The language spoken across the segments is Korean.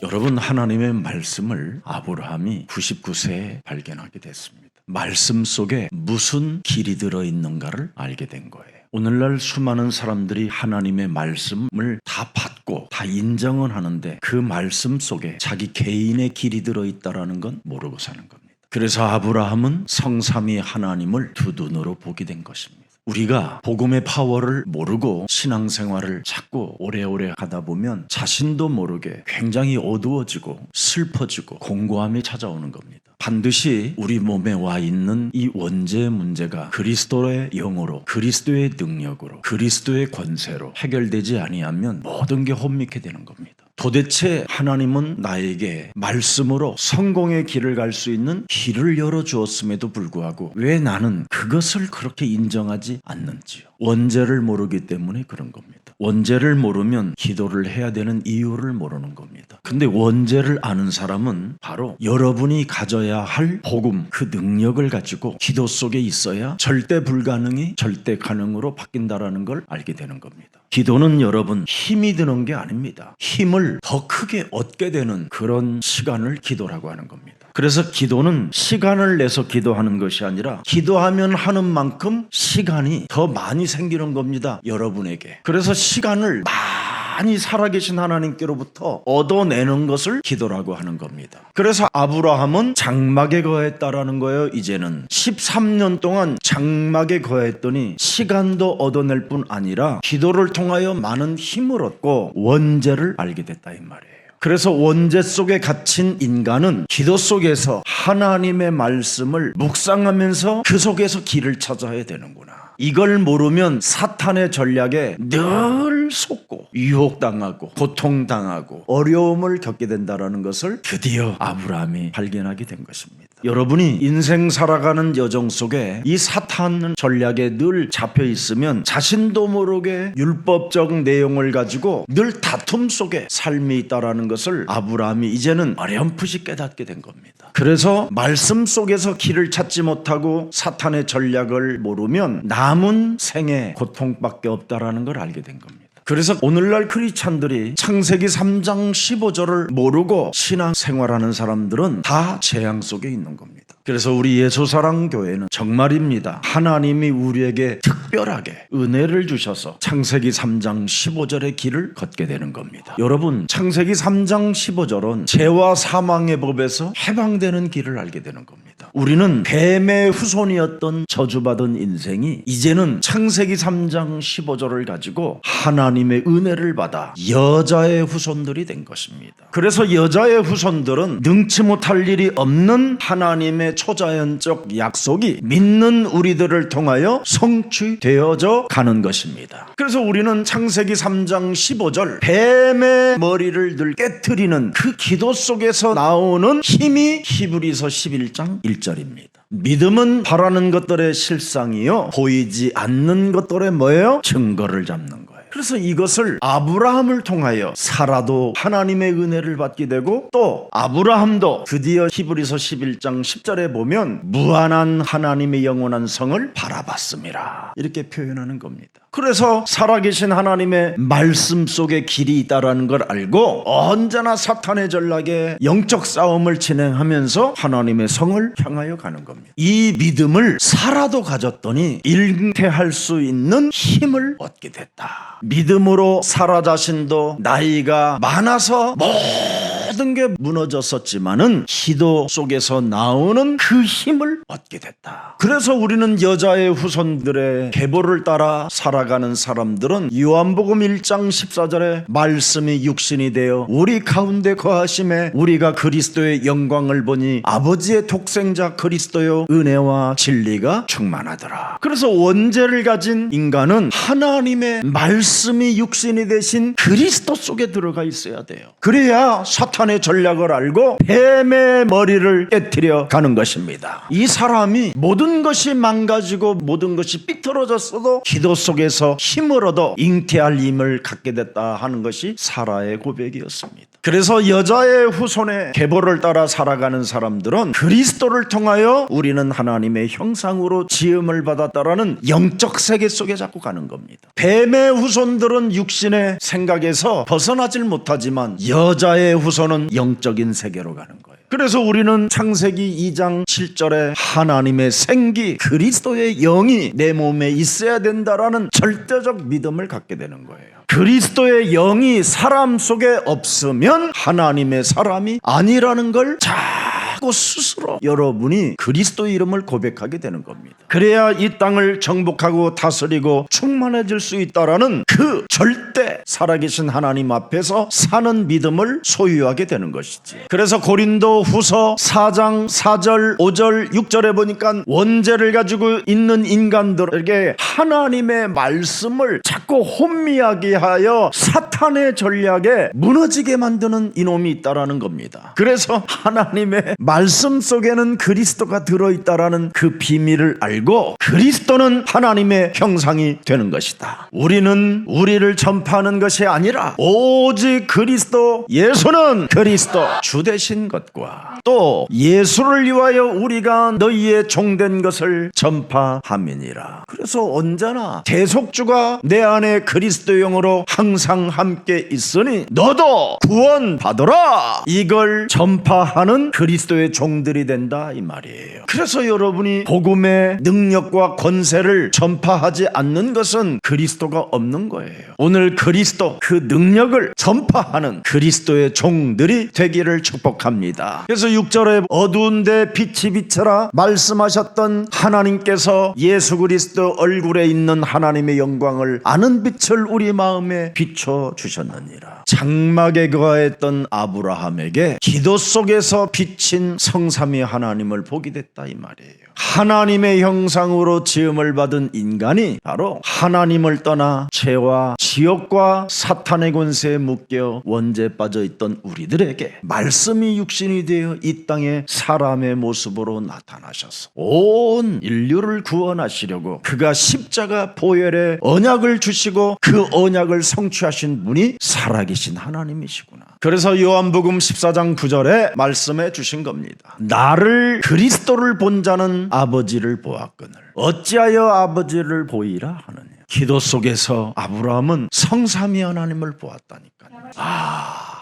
여러분, 하나님의 말씀을 아브라함이 99세에 발견하게 됐습니다. 말씀 속에 무슨 길이 들어있는가를 알게 된 거예요. 오늘날 수많은 사람들이 하나님의 말씀을 다 받고 다 인정은 하는데 그 말씀 속에 자기 개인의 길이 들어있다는 건 모르고 사는 겁니다. 그래서 아브라함은 성삼위 하나님을 두 눈으로 보게 된 것입니다. 우리가 복음의 파워를 모르고 신앙생활을 자꾸 오래오래 하다 보면 자신도 모르게 굉장히 어두워지고 슬퍼지고 공고함이 찾아오는 겁니다. 반드시 우리 몸에 와 있는 이 원죄의 문제가 그리스도의 영으로, 그리스도의 능력으로, 그리스도의 권세로 해결되지 아니하면 모든 게 혼미케 되는 겁니다. 도대체 하나님은 나에게 말씀으로 성공의 길을 갈 수 있는 길을 열어주었음에도 불구하고 왜 나는 그것을 그렇게 인정하지 않는지요? 원죄를 모르기 때문에 그런 겁니다. 원죄를 모르면 기도를 해야 되는 이유를 모르는 겁니다. 근데 원죄를 아는 사람은 바로 여러분이 가져야 할 복음, 그 능력을 가지고 기도 속에 있어야 절대 불가능이 절대 가능으로 바뀐다라는 걸 알게 되는 겁니다. 기도는 여러분 힘이 드는 게 아닙니다. 힘을 더 크게 얻게 되는 그런 시간을 기도라고 하는 겁니다. 그래서 기도는 시간을 내서 기도하는 것이 아니라 기도하면 하는 만큼 시간이 더 많이 생기는 겁니다. 여러분에게. 그래서 시간을 많이 살아계신 하나님께로부터 얻어내는 것을 기도라고 하는 겁니다. 그래서 아브라함은 장막에 거했다라는 거예요. 이제는 13년 동안 장막에 거했더니 시간도 얻어낼 뿐 아니라 기도를 통하여 많은 힘을 얻고 원죄를 알게 됐다 이 말이에요. 그래서 원죄 속에 갇힌 인간은 기도 속에서 하나님의 말씀을 묵상하면서 그 속에서 길을 찾아야 되는구나. 이걸 모르면 사탄의 전략에 늘 속고 유혹당하고 고통당하고 어려움을 겪게 된다는 것을 드디어 아브라함이 발견하게 된 것입니다. 여러분이 인생 살아가는 여정 속에 이 사탄 전략에 늘 잡혀 있으면 자신도 모르게 율법적 내용을 가지고 늘 다툼 속에 삶이 있다는 것을 아브라함이 이제는 어렴풋이 깨닫게 된 겁니다. 그래서 말씀 속에서 길을 찾지 못하고 사탄의 전략을 모르면 남은 생에 고통밖에 없다는 걸 알게 된 겁니다. 그래서 오늘날 크리스찬들이 창세기 3장 15절을 모르고 신앙생활하는 사람들은 다 재앙 속에 있는 겁니다. 그래서 우리 예수사랑교회는 정말입니다. 하나님이 우리에게 특별하게 은혜를 주셔서 창세기 3장 15절의 길을 걷게 되는 겁니다. 여러분, 창세기 3장 15절은 죄와 사망의 법에서 해방되는 길을 알게 되는 겁니다. 우리는 뱀의 후손이었던 저주받은 인생이 이제는 창세기 3장 15절을 가지고 하나님의 은혜를 받아 여자의 후손들이 된 것입니다. 그래서 여자의 후손들은 능치 못할 일이 없는 하나님의 초자연적 약속이 믿는 우리들을 통하여 성취되어져 가는 것입니다. 그래서 우리는 창세기 3장 15절 뱀의 머리를 늘 깨트리는 그 기도 속에서 나오는 힘이 히브리서 11장 1절입니다. 믿음은 바라는 것들의 실상이요 보이지 않는 것들의 뭐예요? 증거를 잡는 거예요. 그래서 이것을 아브라함을 통하여 사라도 하나님의 은혜를 받게 되고 또 아브라함도 드디어 히브리서 11장 10절에 보면 무한한 하나님의 영원한 성을 바라봤습니다. 이렇게 표현하는 겁니다. 그래서 살아계신 하나님의 말씀 속에 길이 있다는 걸 알고 언제나 사탄의 전략에 영적 싸움을 진행하면서 하나님의 성을 향하여 가는 겁니다. 이 믿음을 사라도 가졌더니 잉태할 수 있는 힘을 얻게 됐다. 믿음으로 사라 자신도 나이가 많아서 모든 게 무너졌었지만은 기도 속에서 나오는 그 힘을 얻게 됐다. 그래서 우리는 여자의 후손들의 계보를 따라 살아가는 사람들은 요한복음 1장 14절에 말씀이 육신이 되어 우리 가운데 거하심에 우리가 그리스도의 영광을 보니 아버지의 독생자 그리스도요 은혜와 진리가 충만하더라. 그래서 원죄를 가진 인간은 하나님의 말씀이 육신이 되신 그리스도 속에 들어가 있어야 돼요. 그래야 사탄의 전략을 알고 뱀의 머리를 깨트려 가는 것입니다. 이 사람이 모든 것이 망가지고 모든 것이 삐뚤어졌어도 기도 속에서 힘을 얻어 잉태할 힘을 갖게 됐다 하는 것이 사라의 고백이었습니다. 그래서 여자의 후손의 계보를 따라 살아가는 사람들은 그리스도를 통하여 우리는 하나님의 형상으로 지음을 받았다라는 영적 세계 속에 자꾸 가는 겁니다. 뱀의 후손들은 육신의 생각에서 벗어나질 못하지만 여자의 후손은 영적인 세계로 가는 거예요. 그래서 우리는 창세기 2장 7절에 하나님의 생기 그리스도의 영이 내 몸에 있어야 된다라는 절대적 믿음을 갖게 되는 거예요. 그리스도의 영이 사람 속에 없으면 하나님의 사람이 아니라는 걸 자꾸 스스로 여러분이 그리스도의 이름을 고백하게 되는 겁니다. 그래야 이 땅을 정복하고 다스리고 충만해질 수 있다라는 그 절대 살아계신 하나님 앞에서 사는 믿음을 소유하게 되는 것이지. 그래서 고린도 후서 4장 4절 5절 6절에 보니까 원죄를 가지고 있는 인간들에게 하나님의 말씀을 자꾸 혼미하게 하여 사탄의 전략에 무너지게 만드는 이놈이 있다라는 겁니다. 그래서 하나님의 말씀 속에는 그리스도가 들어있다라는 그 비밀을 알고 그리스도는 하나님의 형상이 되는 것이다. 우리는 우리를 전파하는 것이 아니라 오직 그리스도, 예수는 그리스도 주 되신 것과 또 예수를 위하여 우리가 너희의 종된 것을 전파함이니라. 그래서 언제나 대속주가 내 안에 그리스도 영으로 항상 함께 있으니 너도 구원 받으라. 이걸 전파하는 그리스도의 종들이 된다 이 말이에요. 그래서 여러분이 복음의 능력과 권세를 전파하지 않는 것은 그리스도가 없는 거예요. 오늘 그리스도 그 능력을 전파하는 그리스도의 종들이 되기를 축복합니다. 그래서 6절에 어두운 데 빛이 비쳐라 말씀하셨던 하나님께서 예수 그리스도 얼굴에 있는 하나님의 영광을 아는 빛을 우리 마음에 비춰 주셨느니라. 장막에 거하였던 아브라함에게 기도 속에서 비친 성삼위 하나님을 보게 됐다 이 말이에요. 하나님의 형상으로 지음을 받은 인간이 바로 하나님을 떠나 죄와 지옥과 사탄의 권세에 묶여 원죄에 빠져있던 우리들에게 말씀이 육신이 되어 이 땅에 사람의 모습으로 나타나셔서 온 인류를 구원하시려고 그가 십자가 보혈의 언약을 주시고 그 언약을 성취하신 분이 살아계신 하나님이시구나. 그래서 요한복음 14장 9절에 말씀해 주신 겁니다. 나를 그리스도를 본 자는 아버지를 보았거늘 어찌하여 아버지를 보이라 하느냐. 기도 속에서 아브라함은 성삼위 하나님을 보았다니까요.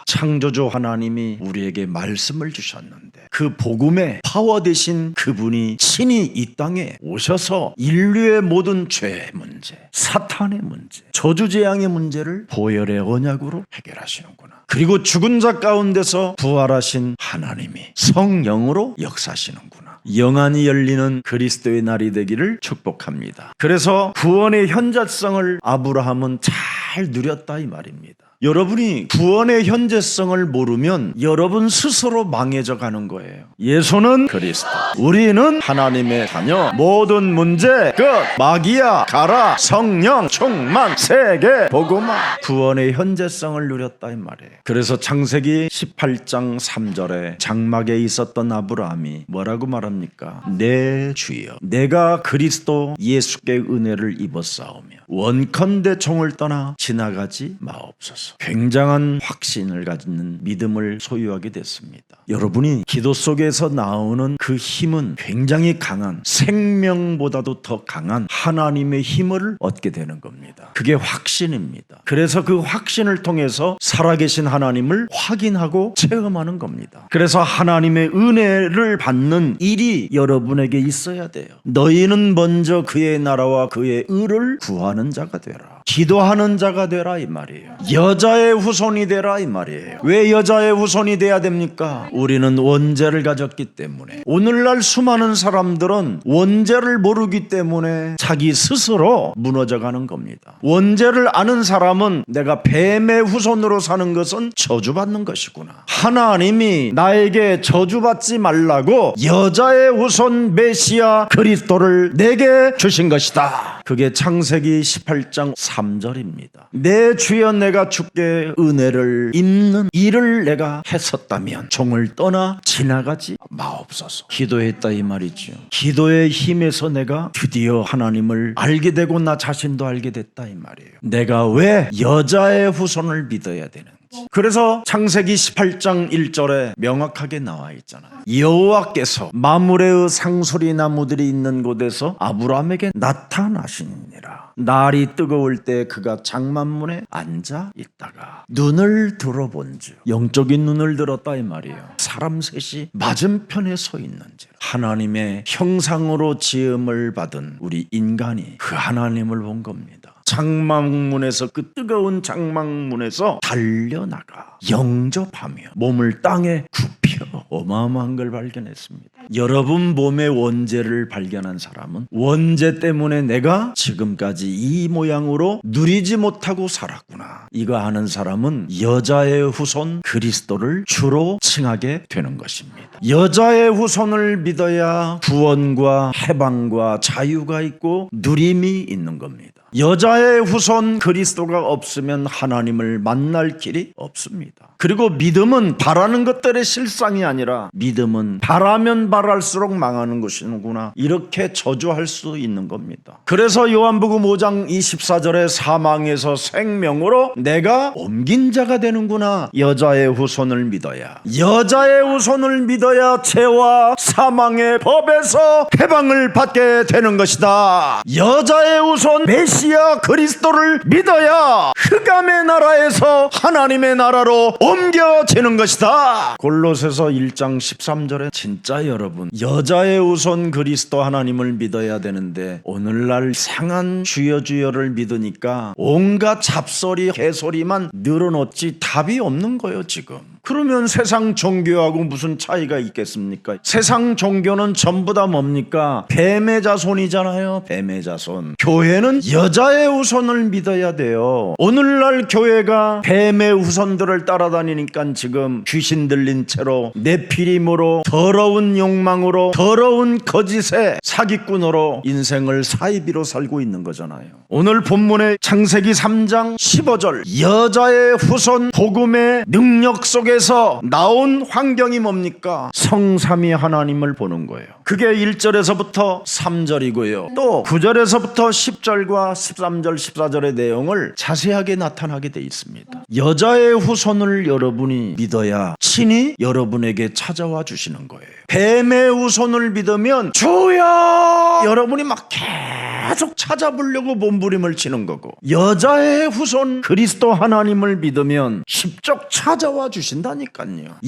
창조주 하나님이 우리에게 말씀을 주셨는데 그 복음의 파워 되신 그분이 친히 이 땅에 오셔서 인류의 모든 죄의 문제, 사탄의 문제, 저주재앙의 문제를 보혈의 언약으로 해결하시는구나. 그리고 죽은 자 가운데서 부활하신 하나님이 성령으로 역사하시는구나. 영안이 열리는 그리스도의 날이 되기를 축복합니다. 그래서 구원의 현재성을 아브라함은 잘 누렸다 이 말입니다. 여러분이 구원의 현재성을 모르면 여러분 스스로 망해져 가는 거예요. 예수는 그리스도, 우리는 하나님의 자녀, 모든 문제 끝, 마귀야 가라, 성령 충만, 세계 복음화. 구원의 현재성을 누렸다 이 말이에요. 그래서 창세기 18장 3절에 장막에 있었던 아브라함이 뭐라고 말합니까? 내 주여, 내가 그리스도 예수께 은혜를 입었사오며 원컨대 종을 떠나 지나가지 마옵소서. 굉장한 확신을 가지는 믿음을 소유하게 됐습니다. 여러분이 기도 속에서 나오는 그 힘은 굉장히 강한, 생명보다도 더 강한 하나님의 힘을 얻게 되는 겁니다. 그게 확신입니다. 그래서 그 확신을 통해서 살아계신 하나님을 확인하고 체험하는 겁니다. 그래서 하나님의 은혜를 받는 일이 여러분에게 있어야 돼요. 너희는 먼저 그의 나라와 그의 의를 구하는 자가 되라. 기도하는 자가 되라 이 말이에요. 여자의 후손이 되라 이 말이에요. 왜 여자의 후손이 돼야 됩니까? 우리는 원죄를 가졌기 때문에. 오늘날 수많은 사람들은 원죄를 모르기 때문에 자기 스스로 무너져가는 겁니다. 원죄를 아는 사람은 내가 뱀의 후손으로 사는 것은 저주받는 것이구나. 하나님이 나에게 저주받지 말라고 여자의 후손 메시아 그리스도를 내게 주신 것이다. 그게 창세기 18장 3절입니다. 내 주여 내가 주께 은혜를 입는 일을 내가 했었다면 종을 떠나 지나가지 마옵소서. 기도했다 이 말이죠. 기도의 힘에서 내가 드디어 하나님을 알게 되고 나 자신도 알게 됐다 이 말이에요. 내가 왜 여자의 후손을 믿어야 되는지. 그래서 창세기 18장 1절에 명확하게 나와 있잖아요. 여호와께서 마므레의 상수리 나무들이 있는 곳에서 아브라함에게 나타나시니라. 날이 뜨거울 때 그가 장만문에 앉아 있다가 눈을 들어본즉, 영적인 눈을 들었다 이 말이에요. 사람 셋이 맞은편에 서 있는지라. 하나님의 형상으로 지음을 받은 우리 인간이 그 하나님을 본 겁니다. 장막문에서, 그 뜨거운 장막문에서 달려나가 영접하며 몸을 땅에 굽혀 어마어마한 걸 발견했습니다. 여러분 몸의 원죄를 발견한 사람은 원죄 때문에 내가 지금까지 이 모양으로 누리지 못하고 살았구나, 이거 아는 사람은 여자의 후손 그리스도를 주로 칭하게 되는 것입니다. 여자의 후손을 믿어야 구원과 해방과 자유가 있고 누림이 있는 겁니다. 여자의 후손 그리스도가 없으면 하나님을 만날 길이 없습니다. 그리고 믿음은 바라는 것들의 실상이 아니라 믿음은 바라면 바랄수록 망하는 것이구나, 이렇게 저주할 수 있는 겁니다. 그래서 요한복음 5장 24절에 사망에서 생명으로 내가 옮긴 자가 되는구나. 여자의 후손을 믿어야, 여자의 후손을 믿어야 죄와 사망의 법에서 해방을 받게 되는 것이다. 여자의 후손 메시아 그리스도를 믿어야 흑암의 나라에서 하나님의 나라로 옮겨지는 것이다. 골로새서 1장 13절에 진짜 여러분, 여자의 후손 그리스도 하나님을 믿어야 되는데 오늘날 상한 주여 주여를 믿으니까 온갖 잡소리 개소리만 늘어놓지 답이 없는 거예요 지금. 그러면 세상 종교하고 무슨 차이가 있겠습니까? 세상 종교는 전부 다 뭡니까? 뱀의 자손이잖아요. 뱀의 자손. 교회는 여자의 후손을 믿어야 돼요. 오늘날 교회가 뱀의 후손들을 따라다니니까 지금 귀신 들린 채로 네피림으로, 더러운 욕망으로, 더러운 거짓의 사기꾼으로 인생을 사이비로 살고 있는 거잖아요. 오늘 본문의 창세기 3장 15절, 여자의 후손 복음의 능력 속에 에서 나온 환경이 뭡니까? 성삼위 하나님을 보는 거예요. 그게 1절에서부터 3절이고요. 또 9절에서부터 10절과 13절, 14절의 내용을 자세하게 나타나게 돼 있습니다. 여자의 후손을 여러분이 믿어야 친히 여러분에게 찾아와 주시는 거예요. 뱀의 후손을 믿으면 주여! 여러분이 막 계속 찾아보려고 몸부림을 치는 거고, 여자의 후손 그리스도 하나님을 믿으면 직접 찾아와 주신다니까요.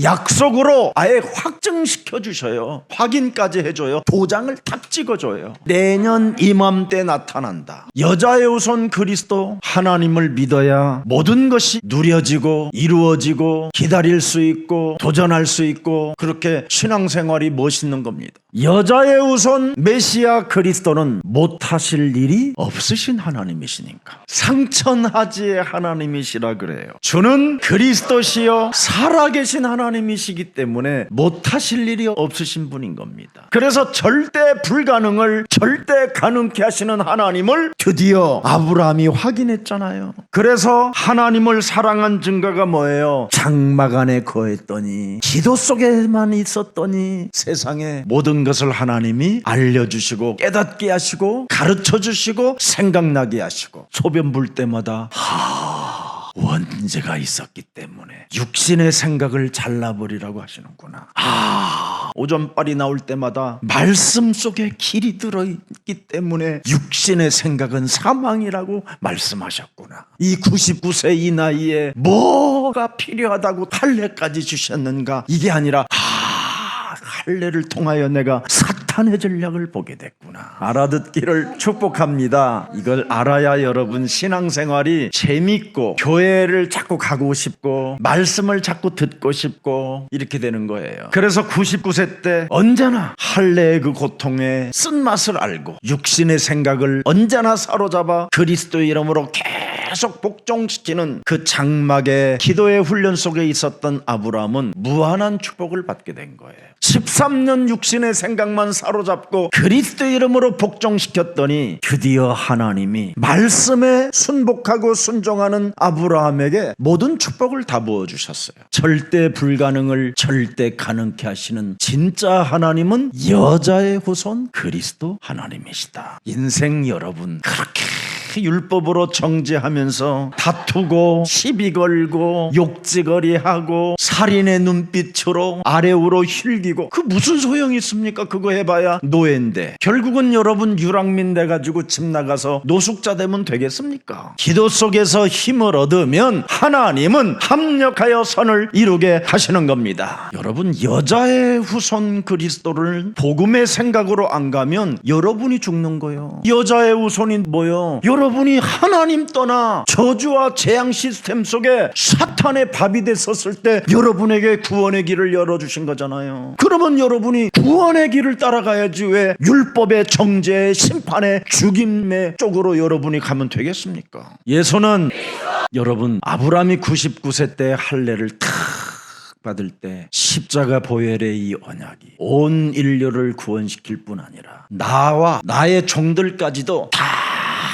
약속으로 아예 확증시켜 주셔요. 확인까지 해줘요. 도장을 탁 찍어줘요. 내년 이맘때 나타난다. 여자의 후손 그리스도 하나님을 믿어야 모든 것이 누려지고 이루어지고 기다릴 수 있고 도전할 수 있고, 그렇게 신앙생활이 멋있는 겁니다. 여자의 후손 메시아 그리스도는 못하실 일이 없으신 하나님이시니까 상천하지의 하나님이시라 그래요. 주는 그리스도시요 살아계신 하나님이시기 때문에 못하실 일이 없으신 분인 겁니다. 그래서 절대 불가능을 절대 가능케 하시는 하나님을 드디어 아브라함이 확인했잖아요. 그래서 하나님을 사랑한 증거가 뭐예요? 장막 안에 거했더니, 기도 속에만 있었더니 세상의 모든 것을 하나님이 알려주시고 깨닫게 하시고 가르쳐주시고 생각나게 하시고, 소변 볼 때마다 원죄가 있었기 때문에 육신의 생각을 잘라버리라고 하시는구나. 오전빨이 나올 때마다 말씀 속에 길이 들어있기 때문에 육신의 생각은 사망이라고 말씀하셨구나. 이 99세 이 나이에 뭐가 필요하다고 할례까지 주셨는가? 이게 아니라 할례를 통하여 내가 사탄의 전략을 보게 됐구나. 알아듣기를 축복합니다. 이걸 알아야 여러분 신앙생활이 재밌고 교회를 자꾸 가고 싶고 말씀을 자꾸 듣고 싶고 이렇게 되는 거예요. 그래서 99세 때 언제나 할례의 그 고통의 쓴맛을 알고 육신의 생각을 언제나 사로잡아 그리스도의 이름으로 계속 복종시키는 그 장막의 기도의 훈련 속에 있었던 아브라함은 무한한 축복을 받게 된 거예요. 13년 육신의 생각만 사로잡고 그리스도의 이름으로 복종시켰더니 드디어 하나님이 말씀에 순복하고 순종하는 아브라함에게 모든 축복을 다 부어주셨어요. 절대 불가능을 절대 가능케 하시는 진짜 하나님은 여자의 후손 그리스도 하나님이시다. 인생 여러분 그렇게 율법으로 정죄하면서 다투고 시비 걸고 욕지거리하고 살인의 눈빛으로 아래우로 힐기고 그 무슨 소용이 있습니까? 그거 해봐야 노예인데 결국은 여러분 유랑민 돼가지고 집 나가서 노숙자 되면 되겠습니까? 기도 속에서 힘을 얻으면 하나님은 합력하여 선을 이루게 하시는 겁니다. 여러분 여자의 후손 그리스도를 복음의 생각으로 안 가면 여러분이 죽는 거예요. 여자의 후손이 뭐요? 여러분이 하나님 떠나 저주와 재앙 시스템 속에 사탄의 밥이 됐었을 때 여러분에게 구원의 길을 열어주신 거잖아요. 그러면 여러분이 구원의 길을 따라가야지 왜 율법의 정죄의 심판의 죽임의 쪽으로 여러분이 가면 되겠습니까? 예수는 여러분 아브라함이 99세 때 할례를 탁 받을 때 십자가 보혈의 이 언약이 온 인류를 구원시킬 뿐 아니라 나와 나의 종들까지도 다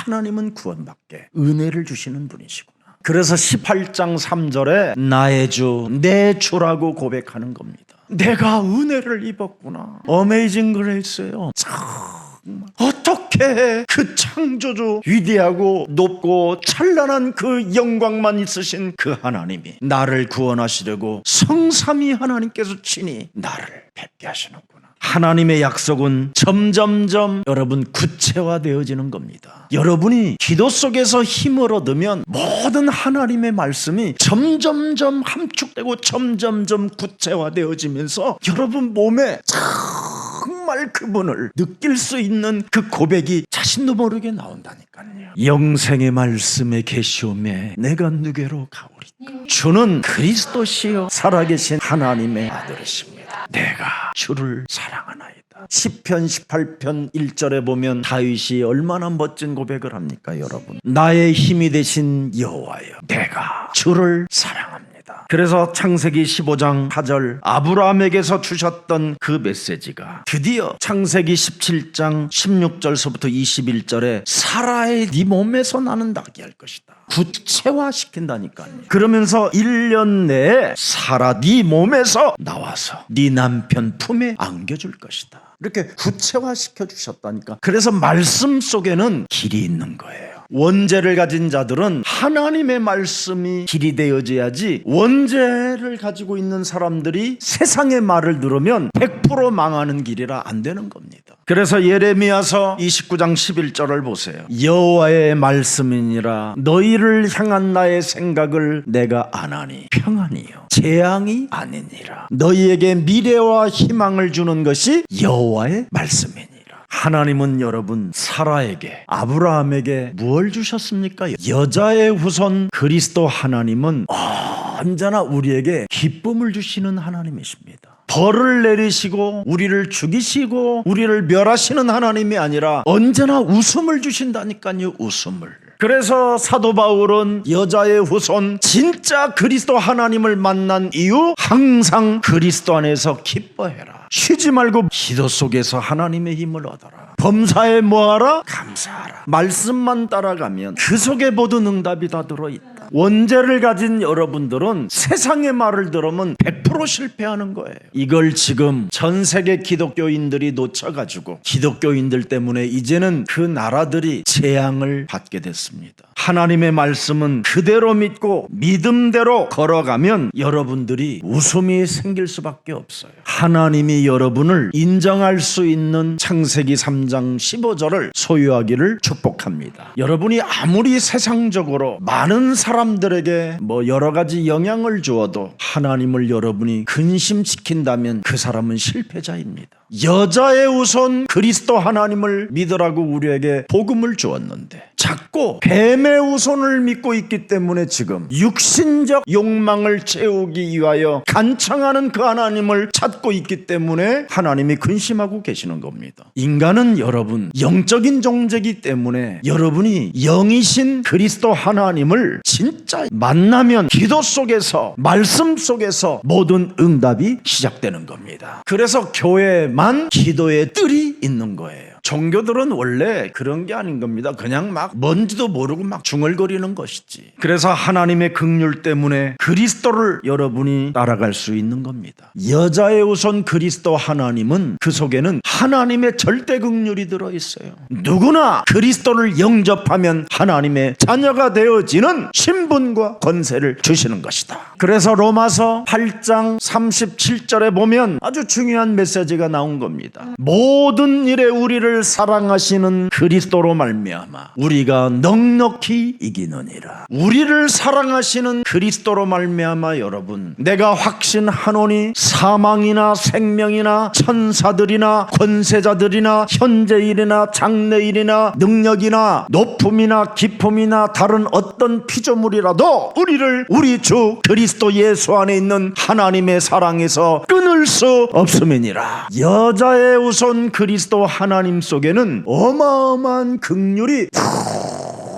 하나님은 구원받게 은혜를 주시는 분이시구나. 그래서 18장 3절에 나의 주, 내 주라고 고백하는 겁니다. 내가 은혜를 입었구나. 어메이징 그레이스예요. 정말 어떻게 그 창조주 위대하고 높고 찬란한 그 영광만 있으신 그 하나님이 나를 구원하시려고 성삼위 하나님께서 친히 나를 뵙게 하시는구나. 하나님의 약속은 점점점 여러분 구체화되어지는 겁니다. 여러분이 기도 속에서 힘을 얻으면 모든 하나님의 말씀이 점점점 함축되고 점점점 구체화되어지면서 여러분 몸에 정말 그분을 느낄 수 있는 그 고백이 자신도 모르게 나온다니까요. 영생의 말씀에 계시오매 내가 누게로 가오리까. 주는 그리스도시요 살아계신 하나님의 아들이십니다. 내가 주를 사랑하나이다. 시편 18편 1절에 보면 다윗이 얼마나 멋진 고백을 합니까 여러분? 나의 힘이 되신 여호와여 내가 주를 사랑합니다. 그래서 창세기 15장 4절 아브라함에게서 주셨던 그 메시지가 드디어 창세기 17장 16절서부터 21절에 사라의 네 몸에서 나는 나게 할 것이다. 구체화시킨다니까요. 그러면서 1년 내에 사라 네 몸에서 나와서 네 남편 품에 안겨줄 것이다. 이렇게 구체화시켜 주셨다니까. 그래서 말씀 속에는 길이 있는 거예요. 원죄를 가진 자들은 하나님의 말씀이 길이 되어져야지 원죄를 가지고 있는 사람들이 세상의 말을 들으면 100% 망하는 길이라 안 되는 겁니다. 그래서 예레미야서 29장 11절을 보세요. 여호와의 말씀이니라 너희를 향한 나의 생각을 내가 아나니 평안이요 재앙이 아니니라. 너희에게 미래와 희망을 주는 것이 여호와의 말씀이니. 하나님은 여러분 사라에게 아브라함에게 무엇을 주셨습니까? 여자의 후손 그리스도 하나님은 언제나 우리에게 기쁨을 주시는 하나님이십니다. 벌을 내리시고 우리를 죽이시고 우리를 멸하시는 하나님이 아니라 언제나 웃음을 주신다니까요. 웃음을. 그래서 사도 바울은 여자의 후손 진짜 그리스도 하나님을 만난 이후 항상 그리스도 안에서 기뻐해라. 쉬지 말고 기도 속에서 하나님의 힘을 얻어라. 범사에 뭐하라? 감사하라. 말씀만 따라가면 그 속에 모든 응답이 다 들어있다. 원죄를 가진 여러분들은 세상의 말을 들으면 100% 실패하는 거예요. 이걸 지금 전 세계 기독교인들이 놓쳐가지고 기독교인들 때문에 이제는 그 나라들이 재앙을 받게 됐습니다. 하나님의 말씀은 그대로 믿고 믿음대로 걸어가면 여러분들이 웃음이 생길 수밖에 없어요. 하나님이 여러분을 인정할 수 있는 창세기 3장 15절을 소유하기를 축복합니다. 여러분이 아무리 세상적으로 많은 사람들에게 여러 가지 영향을 주어도 하나님을 여러분이 근심시킨다면 그 사람은 실패자입니다. 여자의 우선 그리스도 하나님을 믿으라고 우리에게 복음을 주었는데 작고 뱀의 후손을 믿고 있기 때문에 지금 육신적 욕망을 채우기 위하여 간청하는 그 하나님을 찾고 있기 때문에 하나님이 근심하고 계시는 겁니다. 인간은 여러분 영적인 존재이기 때문에 여러분이 영이신 그리스도 하나님을 진짜 만나면 기도 속에서 말씀 속에서 모든 응답이 시작되는 겁니다. 그래서 교회만 기도의 뜰이 있는 거예요. 종교들은 원래 그런 게 아닌 겁니다. 그냥 막 뭔지도 모르고 막 중얼거리는 것이지. 그래서 하나님의 긍휼 때문에 그리스도를 여러분이 따라갈 수 있는 겁니다. 여자의 우선 그리스도 하나님은 그 속에는 하나님의 절대 긍휼이 들어있어요. 누구나 그리스도를 영접하면 하나님의 자녀가 되어지는 신분과 권세를 주시는 것이다. 그래서 로마서 8장 37절에 보면 아주 중요한 메시지가 나온 겁니다. 모든 일에 우리를 사랑하시는 그리스도로 말미암아 우리가 넉넉히 이기느니라. 우리를 사랑하시는 그리스도로 말미암아 여러분 내가 확신하노니 사망이나 생명이나 천사들이나 권세자들이나 현재일이나 장래일이나 능력이나 높음이나 깊음이나 다른 어떤 피조물이라도 우리를 우리 주 그리스도 예수 안에 있는 하나님의 사랑에서 끊을 수 없음이니라. 여자의 우선 그리스도 하나님 속에는 어마어마한 긍휼이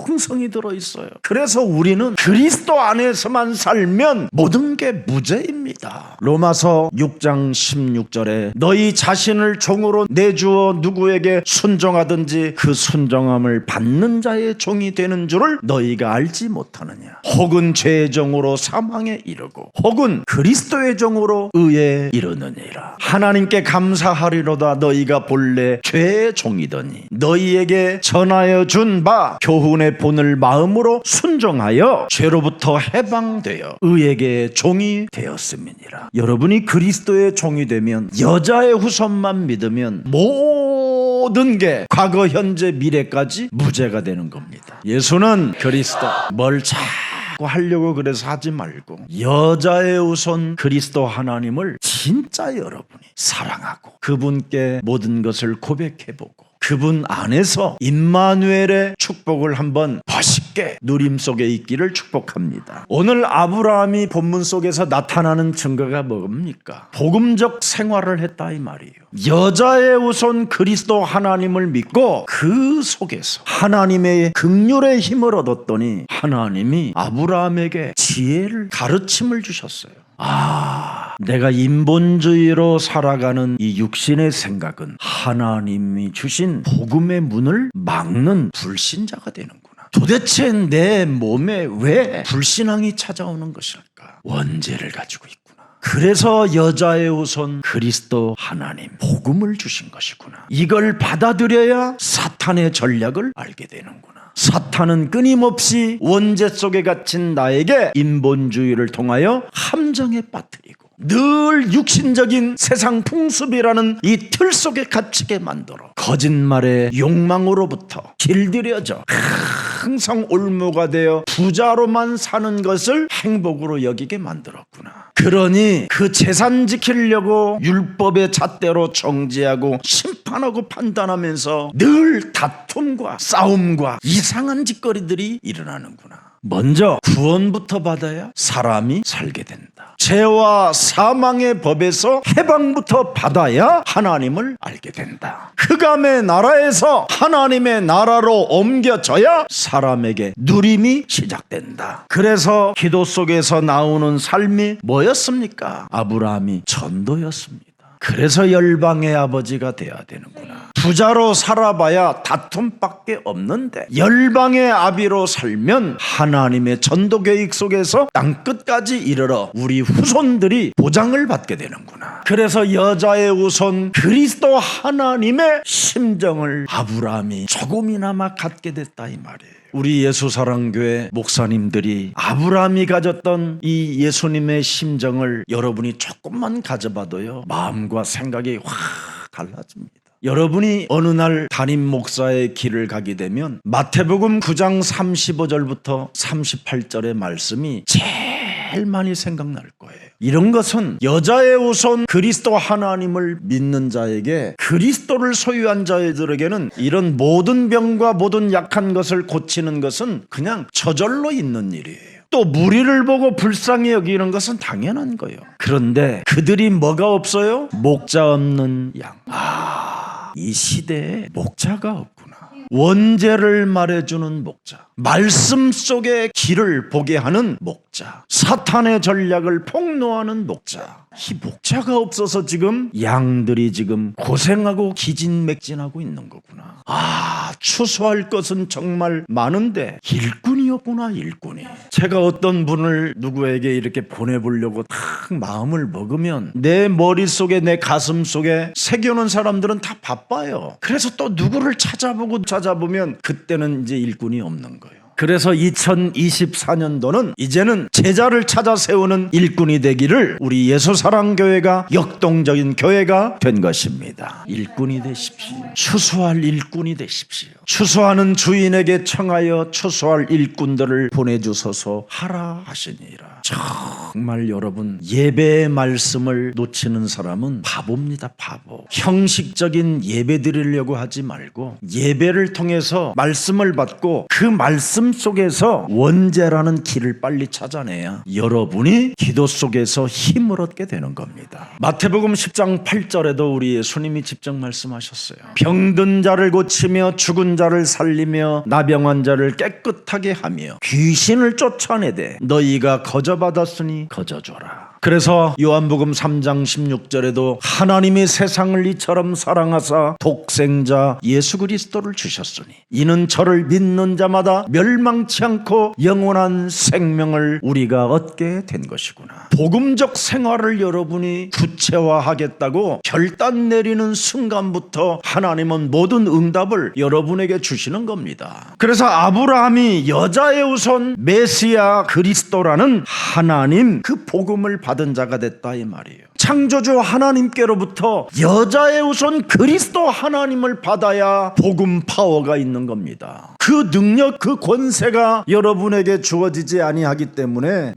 풍성이 들어있어요. 그래서 우리는 그리스도 안에서만 살면 모든 게 무죄입니다. 로마서 6장 16절에 너희 자신을 종으로 내주어 누구에게 순종하든지 그 순종함을 받는 자의 종이 되는 줄을 너희가 알지 못하느냐. 혹은 죄의 종으로 사망에 이르고 혹은 그리스도의 종으로 의에 이르느니라. 하나님께 감사하리로다. 너희가 본래 죄의 종이더니 너희에게 전하여 준 바 교훈의 본을 마음으로 순종하여 죄로부터 해방되어 의에게 종이 되었음이니라. 여러분이 그리스도의 종이 되면 여자의 후손만 믿으면 모든 게 과거 현재 미래까지 무죄가 되는 겁니다. 예수는 그리스도 뭘 자꾸 하려고 그래서 하지 말고 여자의 우선 그리스도 하나님을 진짜 여러분이 사랑하고 그분께 모든 것을 고백해보고 그분 안에서 임마누엘의 축복을 한번 멋있게 누림 속에 있기를 축복합니다. 오늘 아브라함이 본문 속에서 나타나는 증거가 뭡니까? 복음적 생활을 했다 이 말이에요. 여자의 우선 그리스도 하나님을 믿고 그 속에서 하나님의 긍휼의 힘을 얻었더니 하나님이 아브라함에게 지혜를 가르침을 주셨어요. 내가 인본주의로 살아가는 이 육신의 생각은 하나님이 주신 복음의 문을 막는 불신자가 되는구나. 도대체 내 몸에 왜 불신앙이 찾아오는 것일까? 원죄를 가지고 있구나. 그래서 여자의 우선 그리스도 하나님 복음을 주신 것이구나. 이걸 받아들여야 사탄의 전략을 알게 되는구나. 사탄은 끊임없이 원죄 속에 갇힌 나에게 인본주의를 통하여 함정에 빠뜨리고 늘 육신적인 세상 풍습이라는 이 틀 속에 갇히게 만들어 거짓말의 욕망으로부터 길들여져 항상 올무가 되어 부자로만 사는 것을 행복으로 여기게 만들었구나. 그러니 그 재산 지키려고 율법의 잣대로 정죄하고 심판하고 판단하면서 늘 다툼과 싸움과 이상한 짓거리들이 일어나는구나. 먼저 구원부터 받아야 사람이 살게 된다. 죄와 사망의 법에서 해방부터 받아야 하나님을 알게 된다. 흑암의 나라에서 하나님의 나라로 옮겨져야 사람에게 누림이 시작된다. 그래서 기도 속에서 나오는 삶이 뭐였습니까? 아브라함이 전도였습니다. 그래서 열방의 아버지가 되어야 되는구나. 부자로 살아봐야 다툼밖에 없는데 열방의 아비로 살면 하나님의 전도 계획 속에서 땅끝까지 이르러 우리 후손들이 보장을 받게 되는구나. 그래서 여자의 우선 그리스도 하나님의 심정을 아브라함이 조금이나마 갖게 됐다 이 말이에요. 우리 예수사랑교회 목사님들이 아브라함이 가졌던 이 예수님의 심정을 여러분이 조금만 가져봐도요 마음과 생각이 확 달라집니다. 여러분이 어느 날 담임 목사의 길을 가게 되면 마태복음 9장 35절부터 38절의 말씀이 제일 많이 생각날 거예요. 이런 것은 여자의 우선 그리스도 하나님을 믿는 자에게, 그리스도를 소유한 자들에게는 이런 모든 병과 모든 약한 것을 고치는 것은 그냥 저절로 있는 일이에요. 또 무리를 보고 불쌍히 여기는 것은 당연한 거예요. 그런데 그들이 뭐가 없어요? 목자 없는 양. 이 시대에 목자가 없구나. 원죄를 말해주는 목자, 말씀 속의 길을 보게 하는 목자, 사탄의 전략을 폭로하는 목자. 이 목자가 없어서 지금 양들이 지금 고생하고 기진맥진하고 있는 거구나. 추수할 것은 정말 많은데 일꾼이 없구나. 일꾼이. 제가 어떤 분을 누구에게 이렇게 보내보려고 딱 마음을 먹으면 내 머릿속에, 내 가슴 속에 새겨놓은 사람들은 다 바빠요. 그래서 또 누구를 찾아보면 그때는 이제 일꾼이 없는 거예요. 그래서 2024년도는 이제는 제자를 찾아 세우는 일꾼이 되기를 우리 예수사랑교회가 역동적인 교회가 된 것입니다. 일꾼이 되십시오. 추수할 일꾼이 되십시오. 추수하는 주인에게 청하여 추수할 일꾼들을 보내주소서 하라 하시니라. 정말 여러분, 예배의 말씀을 놓치는 사람은 바보입니다. 바보. 형식적인 예배 드리려고 하지 말고 예배를 통해서 말씀을 받고 그 말씀 속에서 원죄라는 길을 빨리 찾아내야 여러분이 기도 속에서 힘을 얻게 되는 겁니다. 마태복음 10장 8절에도 우리 예수님이 직접 말씀하셨어요. 병든 자를 고치며 죽은 자를 살리며 나병한 자를 깨끗하게 하며 귀신을 쫓아내되 너희가 거저받았으니 거저줘라. 그래서 요한복음 3장 16절에도 하나님이 세상을 이처럼 사랑하사 독생자 예수 그리스도를 주셨으니 이는 저를 믿는 자마다 멸망치 않고 영원한 생명을 우리가 얻게 된 것이구나. 복음적 생활을 여러분이 구체화하겠다고 결단 내리는 순간부터 하나님은 모든 응답을 여러분에게 주시는 겁니다. 그래서 아브라함이 여자의 우선 메시아 그리스도라는 하나님 그 복음을 받은 자가 됐다 이 말이에요. 창조주 하나님께로부터 여자의 우선 그리스도 하나님을 받아야 복음 파워가 있는 겁니다. 그 능력, 그 권세가 여러분에게 주어지지 아니하기 때문에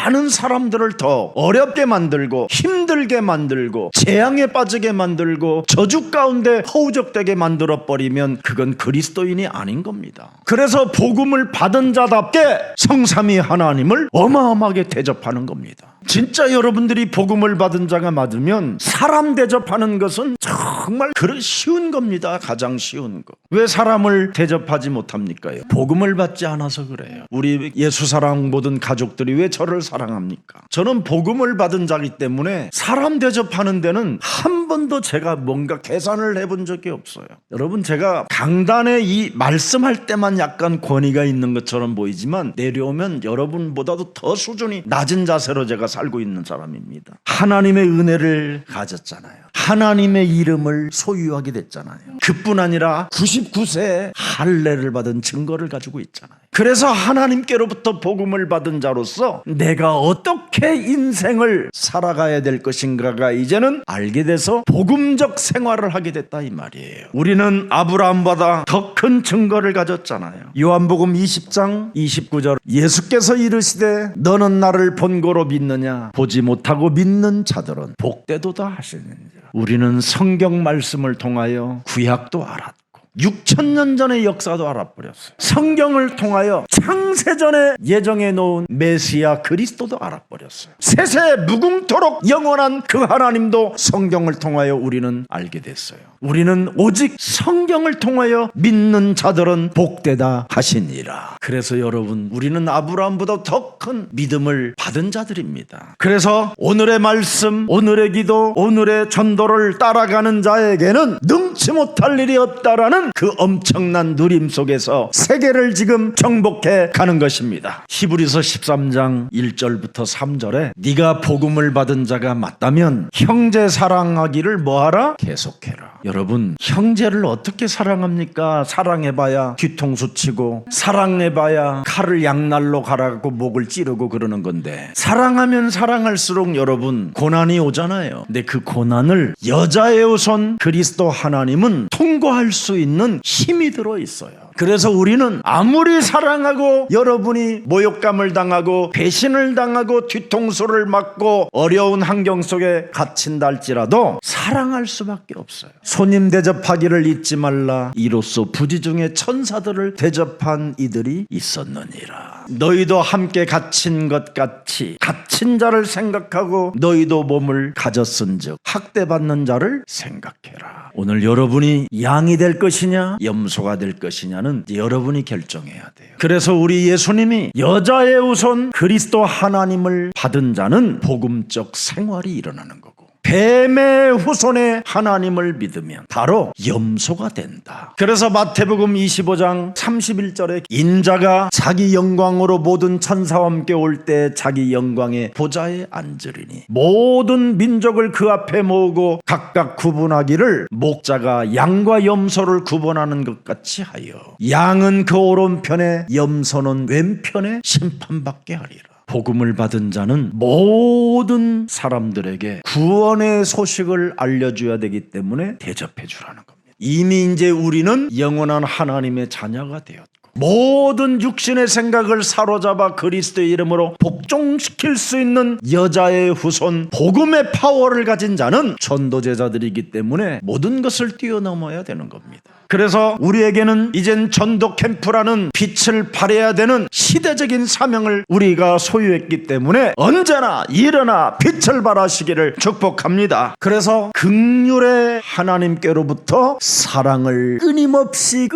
많은 사람들을 더 어렵게 만들고 힘들게 만들고 재앙에 빠지게 만들고 저주 가운데 허우적되게 만들어버리면 그건 그리스도인이 아닌 겁니다. 그래서 복음을 받은 자답게 성삼위 하나님을 어마어마하게 대접하는 겁니다. 진짜 여러분들이 복음을 받은 자가 맞으면 사람 대접하는 것은 정말 쉬운 겁니다. 가장 쉬운 거. 왜 사람을 대접하지 못합니까? 복음을 받지 않아서 그래요. 우리 예수사랑 모든 가족들이 왜 저를 사랑합니까? 저는 복음을 받은 자이기 때문에 사람 대접하는 데는 한 번도 제가 뭔가 계산을 해본 적이 없어요. 여러분, 제가 강단에 이 말씀할 때만 약간 권위가 있는 것처럼 보이지만 내려오면 여러분보다도 더 수준이 낮은 자세로 제가 살고 있는 사람입니다. 하나님의 은혜를 가졌잖아요. 하나님의 이름을 소유하게 됐잖아요. 그뿐 아니라 99세에 할례를 받은 증거를 가지고 있잖아요. 그래서 하나님께로부터 복음을 받은 자로서 내가 어떻게 인생을 살아가야 될 것인가가 이제는 알게 돼서 복음적 생활을 하게 됐다 이 말이에요. 우리는 아브라함보다 더 큰 증거를 가졌잖아요. 요한복음 20장 29절 예수께서 이르시되 너는 나를 본고로 믿느냐 보지 못하고 믿는 자들은 복되도다 하시느니라. 우리는 성경 말씀을 통하여 구약도 알았고 6,000년 전의 역사도 알아버렸어요. 성경을 통하여 창세전에 예정해 놓은 메시아 그리스도도 알아버렸어요. 세세 무궁토록 영원한 그 하나님도 성경을 통하여 우리는 알게 됐어요. 우리는 오직 성경을 통하여 믿는 자들은 복되다 하시니라. 그래서 여러분, 우리는 아브라함보다 더 큰 믿음을 받은 자들입니다. 그래서 오늘의 말씀, 오늘의 기도, 오늘의 전도를 따라가는 자에게는 능치 못할 일이 없다라는 그 엄청난 누림 속에서 세계를 지금 정복해 가는 것입니다. 히브리서 13장 1절부터 3절에 네가 복음을 받은 자가 맞다면 형제 사랑하기를 뭐하라? 계속해라. 여러분, 형제를 어떻게 사랑합니까? 사랑해봐야 뒤통수 치고 사랑해봐야 칼을 양날로 갈아갖고 목을 찌르고 그러는 건데, 사랑하면 사랑할수록 여러분 고난이 오잖아요. 근데 그 고난을 여자의 우선 그리스도 하나님은 통과할 수 있는 힘이 들어있어요. 그래서 우리는 아무리 사랑하고 여러분이 모욕감을 당하고 배신을 당하고 뒤통수를 맞고 어려운 환경 속에 갇힌다 할지라도 사랑할 수밖에 없어요. 손님 대접하기를 잊지 말라. 이로써 부지 중에 천사들을 대접한 이들이 있었느니라. 너희도 함께 갇힌 것 같이 갇힌 자를 생각하고 너희도 몸을 가졌은즉 학대받는 자를 생각해라. 오늘 여러분이 양이 될 것이냐 염소가 될 것이냐는 여러분이 결정해야 돼요. 그래서 우리 예수님이 여자의 후손 그리스도 하나님을 받은 자는 복음적 생활이 일어나는 거고, 뱀의 후손의 하나님을 믿으면 바로 염소가 된다. 그래서 마태복음 25장 31절에 인자가 자기 영광으로 모든 천사와 함께 올 때 자기 영광의 보좌에 앉으리니 모든 민족을 그 앞에 모으고 각각 구분하기를 목자가 양과 염소를 구분하는 것 같이 하여 양은 그 오른편에 염소는 왼편에 심판받게 하리라. 복음을 받은 자는 모든 사람들에게 구원의 소식을 알려줘야 되기 때문에 대접해 주라는 겁니다. 이미 이제 우리는 영원한 하나님의 자녀가 되었고 모든 육신의 생각을 사로잡아 그리스도의 이름으로 복종시킬 수 있는 여자의 후손 복음의 파워를 가진 자는 전도제자들이기 때문에 모든 것을 뛰어넘어야 되는 겁니다. 그래서 우리에게는 이젠 전도 캠프라는 빛을 발해야 되는 시대적인 사명을 우리가 소유했기 때문에 언제나 일어나 빛을 발하시기를 축복합니다. 그래서 긍휼의 하나님께로부터 사랑을 끊임없이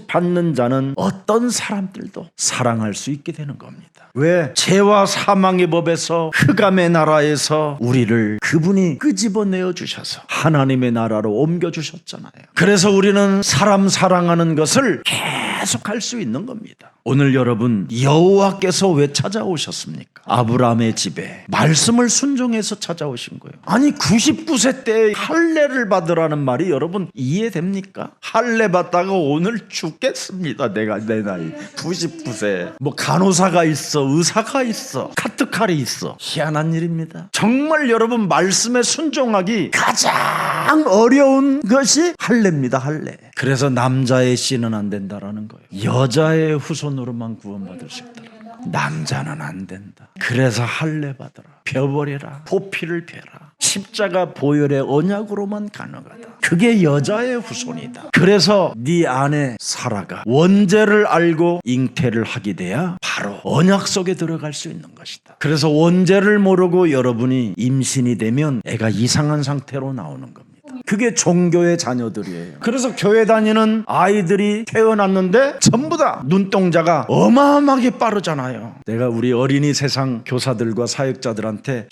받는 자는 어떤 사람들도 사랑할 수 있게 되는 겁니다. 왜? 죄와 사망의 법에서 흑암의 나라에서 우리를 그분이 끄집어내어 주셔서 하나님의 나라로 옮겨주셨잖아요. 그래서 우리는 사람 사랑하는 것을 계속 할 수 있는 겁니다. 오늘 여러분 여호와께서 왜 찾아오셨습니까? 아브라함의 집에 말씀을 순종해서 찾아오신 거예요. 아니 99세 때 할례를 받으라는 말이 여러분 이해됩니까? 할례 받다가 오늘 죽겠습니다. 내가 내 나이 99세 뭐 간호사가 있어 의사가 있어 카트칼이 있어 희한한 일입니다. 정말 여러분 말씀에 순종하기 가장 어려운 것이 할례입니다. 할례. 그래서 남자의 씨는 안 된다라는 거예요. 여자의 후손으로만 구원받을 수 있다. 남자는 안 된다. 그래서 할례 받으라. 벼버리라. 보피를 베라. 십자가 보혈의 언약으로만 가능하다. 그게 여자의 후손이다. 그래서 네 안에 사라가 원죄를 알고 잉태를 하게 돼야 바로 언약 속에 들어갈 수 있는 것이다. 그래서 원죄를 모르고 여러분이 임신이 되면 애가 이상한 상태로 나오는 겁니다. 그게 종교의 자녀들이에요. 그래서 교회 다니는 아이들이 태어났는데 전부 다 눈동자가 어마어마하게 빠르잖아요. 내가 우리 어린이 세상 교사들과 사역자들한테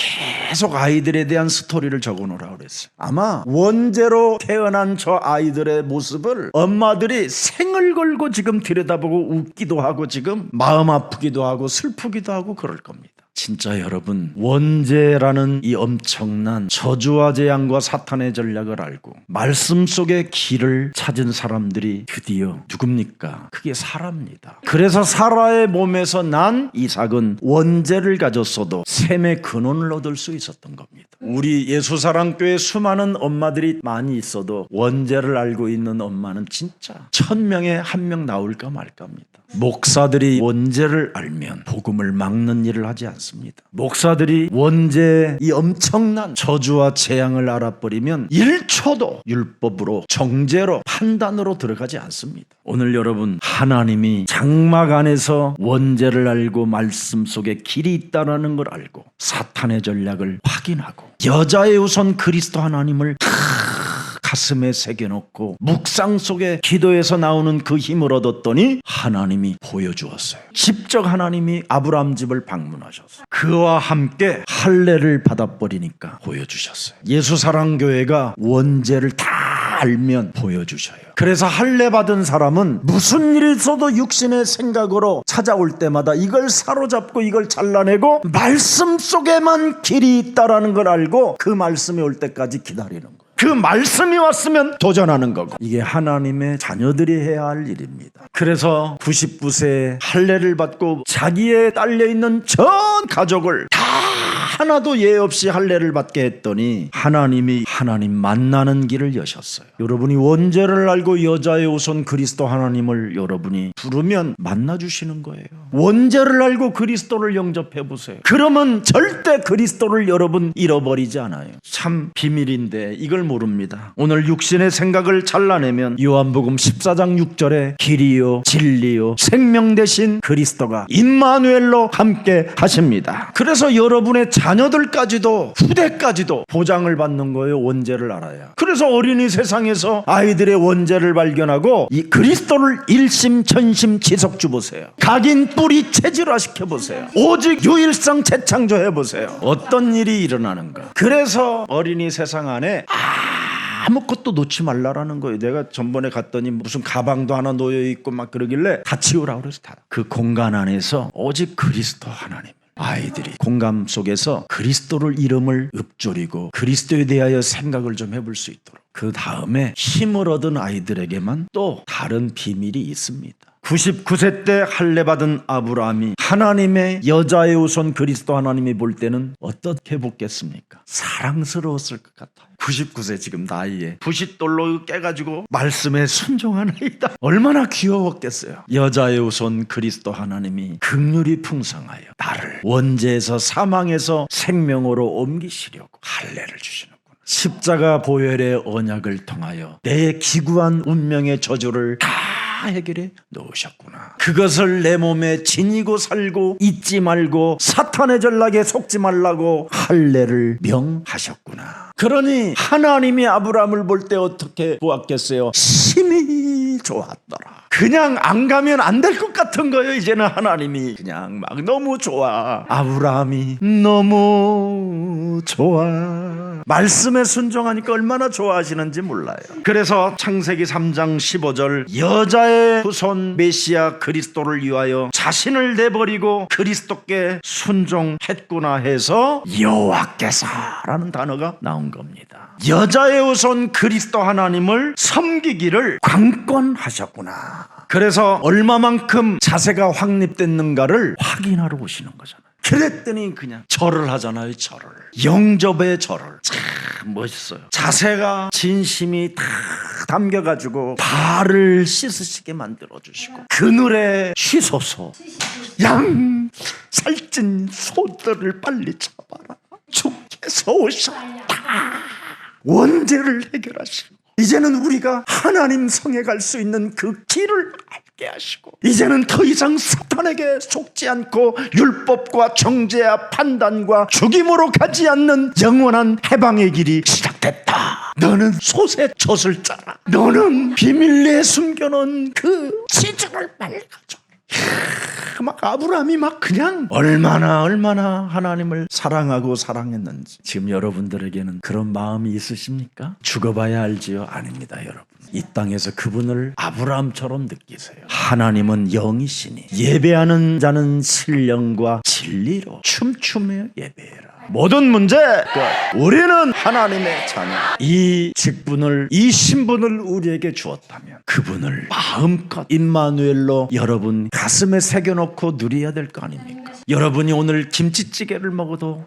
계속 아이들에 대한 스토리를 적어놓으라고 그랬어요. 아마 원죄로 태어난 저 아이들의 모습을 엄마들이 생을 걸고 지금 들여다보고 웃기도 하고 지금 마음 아프기도 하고 슬프기도 하고 그럴 겁니다. 진짜 여러분 원죄라는 이 엄청난 저주와 재앙과 사탄의 전략을 알고 말씀 속의 길을 찾은 사람들이 드디어 누굽니까? 그게 사라입니다. 그래서 사라의 몸에서 난 이삭은 원죄를 가졌어도 셈의 근원을 얻을 수 있었던 겁니다. 우리 예수사랑교회 수많은 엄마들이 많이 있어도 원죄를 알고 있는 엄마는 진짜 1000명에 1명 나올까 말까입니다. 목사들이 원죄를 알면 복음을 막는 일을 하지 않습니다. 목사들이 원죄의 이 엄청난 저주와 재앙을 알아버리면 1초도 율법으로 정죄로 판단으로 들어가지 않습니다. 오늘 여러분 하나님이 장막 안에서 원죄를 알고 말씀 속에 길이 있다는 걸 알고 사탄의 전략을 확인하고 여자의 우선 그리스도 하나님을 가슴에 새겨놓고 묵상 속에 기도에서 나오는 그 힘을 얻었더니 하나님이 보여주었어요. 직접 하나님이 아브라함 집을 방문하셨어요. 그와 함께 할례를 받아버리니까 보여주셨어요. 예수사랑교회가 원죄를 다 알면 보여주셔요. 그래서 할례 받은 사람은 무슨 일이 있어도 육신의 생각으로 찾아올 때마다 이걸 사로잡고 이걸 잘라내고 말씀 속에만 길이 있다라는 걸 알고 그 말씀이 올 때까지 기다리는 거예요. 그 말씀이 왔으면 도전하는 거고 이게 하나님의 자녀들이 해야 할 일입니다. 그래서 99세에 할례를 받고 자기에 딸려있는 전 가족을 다 하나도 예 없이 할례를 받게 했더니 하나님이 하나님 만나는 길을 여셨어요. 여러분이 원죄를 알고 여자의 후손 그리스도 하나님을 여러분이 부르면 만나주시는 거예요. 원죄를 알고 그리스도를 영접해 보세요. 그러면 절대 그리스도를 여러분 잃어버리지 않아요. 참 비밀인데 이걸 모릅니다. 오늘 육신의 생각을 잘라내면 요한복음 14장 6절에 길이요 진리요 생명 되신 그리스도가 임마누엘로 함께 하십니다. 그래서 여러분의 자녀들까지도 후대까지도 보장을 받는 거예요. 원죄를 알아야. 그래서 어린이 세상에서 아이들의 원죄를 발견하고 이 그리스도를 일심천심 지속주 보세요. 각인 뿌리 체질화시켜 보세요. 오직 유일성 재창조해 보세요. 어떤 일이 일어나는가. 그래서 어린이 세상 안에 아무것도 놓지 말라라는 거예요. 내가 전번에 갔더니 무슨 가방도 하나 놓여있고 막 그러길래 다 치우라고 그래서 다. 그 공간 안에서 오직 그리스도 하나님. 아이들이 공감 속에서 그리스도를 이름을 읊조리고 그리스도에 대하여 생각을 좀 해볼 수 있도록 그 다음에 힘을 얻은 아이들에게만 또 다른 비밀이 있습니다. 99세 때 할례 받은 아브라함이 하나님의 여자의 후손 그리스도 하나님이 볼 때는 어떻게 보겠습니까? 사랑스러웠을 것 같아요. 99세 지금 나이에 부싯돌로 깨가지고 말씀에 순종한 아이다. 얼마나 귀여웠겠어요. 여자의 후손 그리스도 하나님이 긍휼이 풍성하여 나를 원죄에서 사망에서 생명으로 옮기시려고 할례를 주시는구나. 십자가 보혈의 언약을 통하여 내 기구한 운명의 저주를 다 해결해 놓으셨구나. 그것을 내 몸에 지니고 살고 잊지 말고 사탄의 전략에 속지 말라고 할례를 명하셨구나. 그러니 하나님이 아브라함을 볼 때 어떻게 보았겠어요? 심히 좋았더라. 그냥 안 가면 안 될 것 같은 거예요. 이제는 하나님이 그냥 막 너무 좋아. 아브라함이 너무 좋아. 말씀에 순종하니까 얼마나 좋아하시는지 몰라요. 그래서 창세기 3장 15절 여자의 후손 메시아 그리스도를 위하여 자신을 내버리고 그리스도께 순종했구나 해서 여호와께서라는 단어가 나온 겁니다. 여자의 후손 그리스도 하나님을 섬기기를 관건하셨구나. 그래서 얼마만큼 자세가 확립됐는가를 확인하러 오시는 거잖아요. 그랬더니 그냥 절을 하잖아요. 절을. 영접의 절을. 참 멋있어요. 자세가 진심이 다 담겨가지고 발을 씻으시게 만들어주시고 그늘에 쉬소서. 양 살찐 소들을 빨리 잡아라. 주께서 오셨다. 원죄를 해결하시고 이제는 우리가 하나님 성에 갈 수 있는 그 길을 알게 하시고 이제는 더 이상 사탄에게 속지 않고 율법과 정죄와 판단과 죽임으로 가지 않는 영원한 해방의 길이 시작됐다. 너는 솥에 젖을 짜라. 너는 비밀리에 숨겨놓은 그 치즈를 빨리 가져. 막 아브라함이 막 그냥 얼마나 하나님을 사랑하고 사랑했는지. 지금 여러분들에게는 그런 마음이 있으십니까? 죽어봐야 알지요? 아닙니다, 여러분. 이 땅에서 그분을 아브라함처럼 느끼세요. 하나님은 영이시니 예배하는 자는 신령과 진리로 춤추며 예배해라. 모든 문제 끝. 우리는 하나님의 자녀. 이 직분을, 이 신분을 우리에게 주었다면 그분을 마음껏 임마누엘로 여러분 가슴에 새겨놓고 누려야 될 거 아닙니까? 여러분이 오늘 김치찌개를 먹어도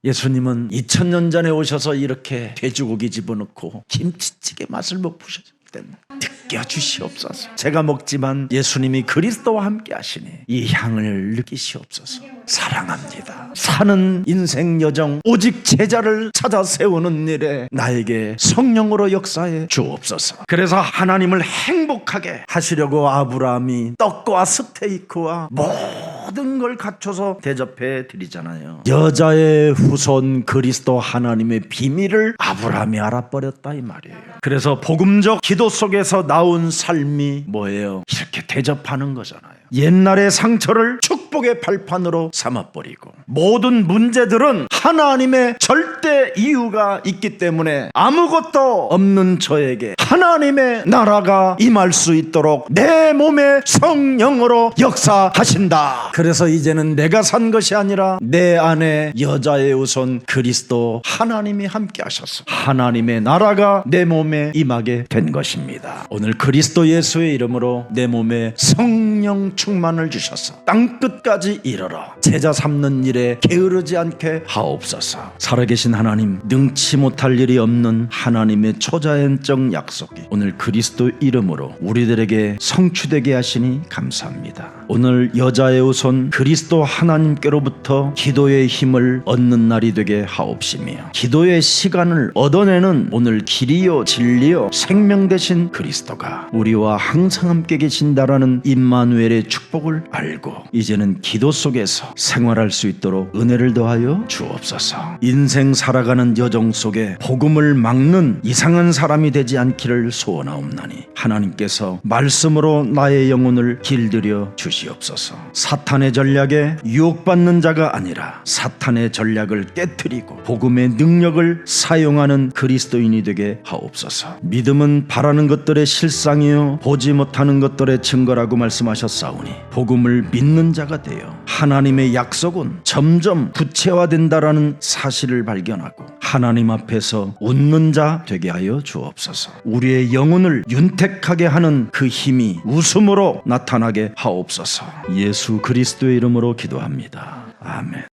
예수님은 2000년 전에 오셔서 이렇게 돼지고기 집어넣고 김치찌개 맛을 못 보셨을 때는 느껴주시옵소서. 제가 먹지만 예수님이 그리스도와 함께 하시니 이 향을 느끼시옵소서. 사랑합니다. 사는 인생 여정 오직 제자를 찾아 세우는 일에 나에게 성령으로 역사해 주옵소서. 그래서 하나님을 행복하게 하시려고 아브라함이 떡과 스테이크와 모든 걸 갖춰서 대접해 드리잖아요. 여자의 후손 그리스도 하나님의 비밀을 아브라함이 알아버렸다 이 말이에요. 그래서 복음적 기도 속에서 나온 삶이 뭐예요? 이렇게 대접하는 거잖아요. 옛날의 상처를 축복의 발판으로 삼아버리고 모든 문제들은 하나님의 절대 이유가 있기 때문에 아무것도 없는 저에게 하나님의 나라가 임할 수 있도록 내 몸에 성령으로 역사하신다. 그래서 이제는 내가 산 것이 아니라 내 안에 여자의 후손 그리스도 하나님이 함께 하셔서 하나님의 나라가 내 몸에 임하게 된 것입니다. 오늘 그리스도 예수의 이름으로 내 몸에 성령 충만을 주셔서 땅끝 끝까지 이르러 제자 삼는 일에 게으르지 않게 하옵소서. 살아계신 하나님, 능치 못할 일이 없는 하나님의 초자연적 약속이 오늘 그리스도 이름으로 우리들에게 성취되게 하시니 감사합니다. 오늘 여자의 후손 그리스도 하나님께로부터 기도의 힘을 얻는 날이 되게 하옵시며, 기도의 시간을 얻어내는 오늘 길이요 진리요 생명 되신 그리스도가 우리와 항상 함께 계신다라는 임마누엘의 축복을 알고 이제는 기도 속에서 생활할 수 있도록 은혜를 더하여 주옵소서. 인생 살아가는 여정 속에 복음을 막는 이상한 사람이 되지 않기를 소원하옵나니 하나님께서 말씀으로 나의 영혼을 길들여 주시옵소서. 사탄의 전략에 유혹받는 자가 아니라 사탄의 전략을 깨트리고 복음의 능력을 사용하는 그리스도인이 되게 하옵소서. 믿음은 바라는 것들의 실상이요 보지 못하는 것들의 증거라고 말씀하셨사오니 복음을 믿는 자가 되어 하나님의 약속은 점점 구체화된다라는 사실을 발견하고 하나님 앞에서 웃는 자 되게 하여 주옵소서. 우리의 영혼을 윤택하게 하는 그 힘이 웃음으로 나타나게 하옵소서. 예수 그리스도의 이름으로 기도합니다. 아멘.